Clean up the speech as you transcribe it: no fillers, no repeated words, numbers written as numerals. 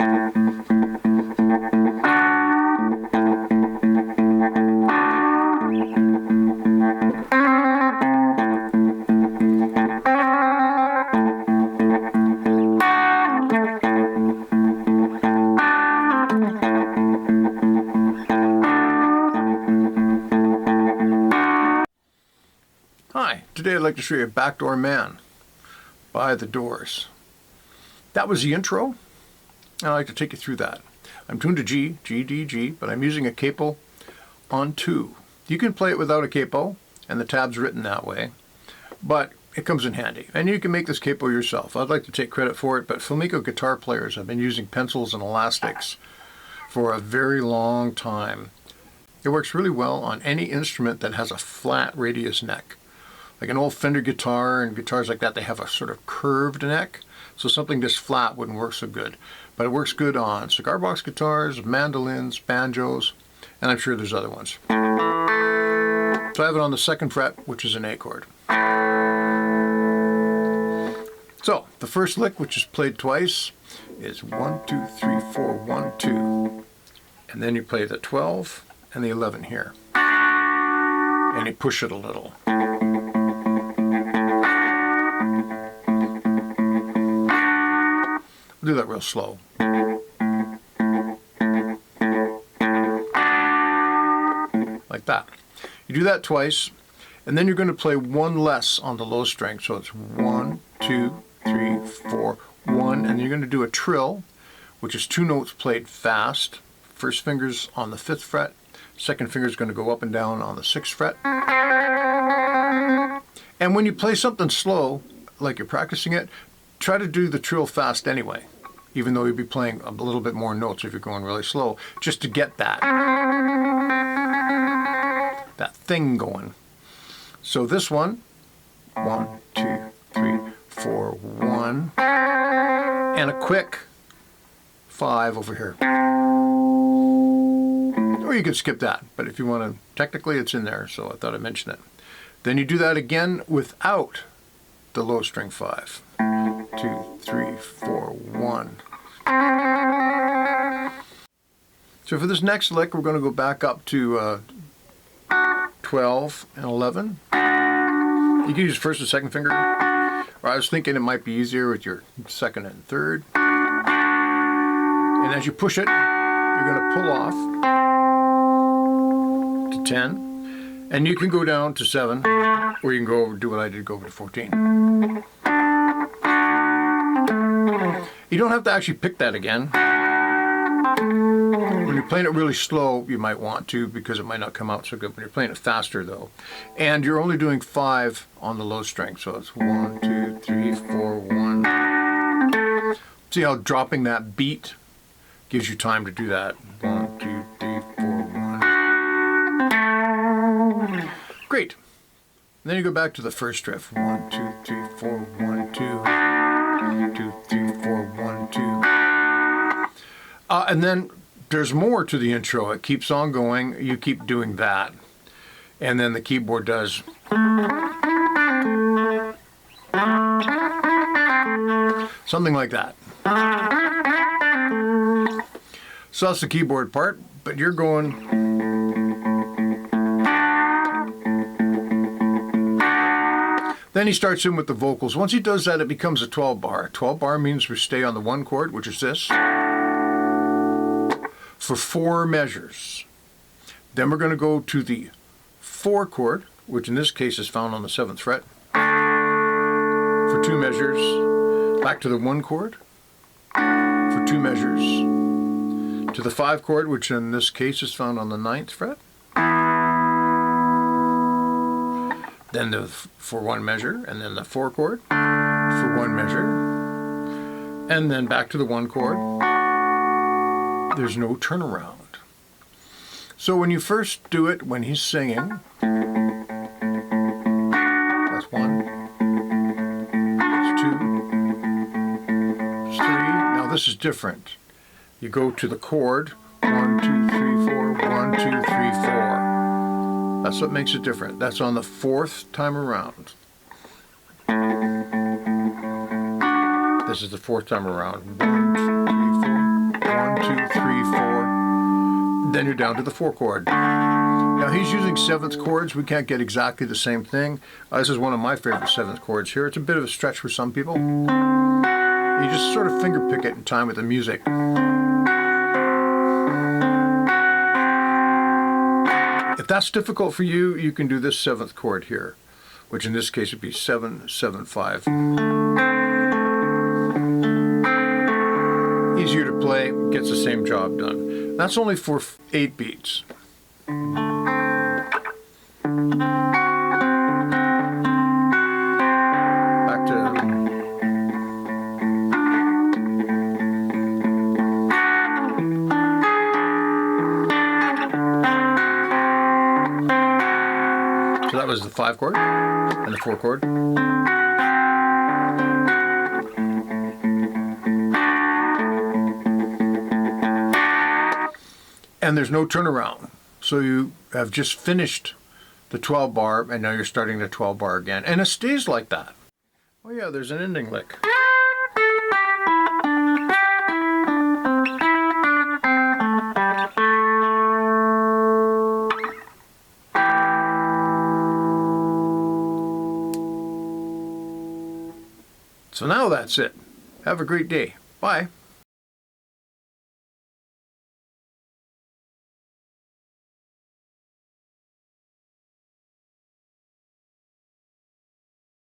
Hi, today I'd like to show you Backdoor Man by The Doors. That was the intro, and I'd like to take you through that. I'm tuned to G, D, G, but I'm using a capo on 2. You can play it without a capo, and the tab's written that way, but it comes in handy. And you can make this capo yourself. I'd like to take credit for it, but flamenco guitar players have been using pencils and elastics for a very long time. It works really well on any instrument that has a flat radius neck. Like an old Fender guitar and guitars like that, they have a sort of curved neck, so something this flat wouldn't work so good. But it works good on cigar box guitars, mandolins, banjos, and I'm sure there's other ones. So I have it on the 2nd fret, which is an A chord. So the first lick, which is played twice, is 1, 2, 3, 4, 1, 2. And then you play the 12 and the 11 here. And you push it a little. Do that real slow. Like that. You do that twice, and then you're going to play one less on the low string. So it's 1, 2, 3, 4, 1, and you're going to do a trill, which is 2 notes played fast. First finger's on the 5th fret, second finger's going to go up and down on the 6th fret. And when you play something slow, like you're practicing it, try to do the trill fast anyway, even though you'll be playing a little bit more notes if you're going really slow, just to get that thing going. So this one, 1, 2, 3, 4, 1, and a quick 5 over here. Or you could skip that, but if you want to, technically it's in there, so I thought I'd mention it. Then you do that again without the low string 5. 2, 3, 4, 1. So for this next lick, we're going to go back up to 12 and 11. You can use 1st and 2nd finger, or I was thinking it might be easier with your 2nd and 3rd. And as you push it, you're going to pull off to 10. And you can go down to 7, or you can go over, do what I did, go over to 14. You don't have to actually pick that again. When you're playing it really slow, you might want to, because it might not come out so good. When you're playing it faster, though, and you're only doing 5 on the low string, so it's 1, 2, 3, 4, 1. See how dropping that beat gives you time to do that. 1, 2, 3, 4, 1. Great. And then you go back to the first riff. 1, 2, 3, 4, 1, 2. 2, 3, 4, 1, 2. And then there's more to the intro. It keeps on going. You keep doing that. And then the keyboard does. Something like that. So that's the keyboard part, but you're going. Then he starts in with the vocals. Once he does that, it becomes a 12 bar. 12 bar means we stay on the 1 chord, which is this, for 4 measures. Then we're going to go to the 4 chord, which in this case is found on the 7th fret, for 2 measures. Back to the 1 chord for 2 measures. To the 5 chord, which in this case is found on the 9th fret. Then for 1 measure, and then the 4 chord for 1 measure, and then back to the 1 chord. There's no turnaround. So when you first do it, when he's singing, that's 1, that's 2, that's 3. Now this is different. You go to the chord, 1, 2, 3, 4, 1, 2, 3, 4. That's what makes it different. That's on the 4th time around. This is the 4th time around. 1, 2, 3, 4. Then you're down to the 4 chord. Now he's using 7th chords. We can't get exactly the same thing. This is one of my favorite 7th chords here. It's a bit of a stretch for some people. You just sort of finger pick it in time with the music. If that's difficult for you, you can do this 7th chord here, which in this case would be 7, 7, 5. Easier to play, gets the same job done. That's only for 8 beats. Back to... So that was the 5 chord and the 4 chord. And there's no turnaround. So you have just finished the 12 bar and now you're starting the 12 bar again. And it stays like that. Oh yeah, there's an ending lick. So now that's it. Have a great day. Bye.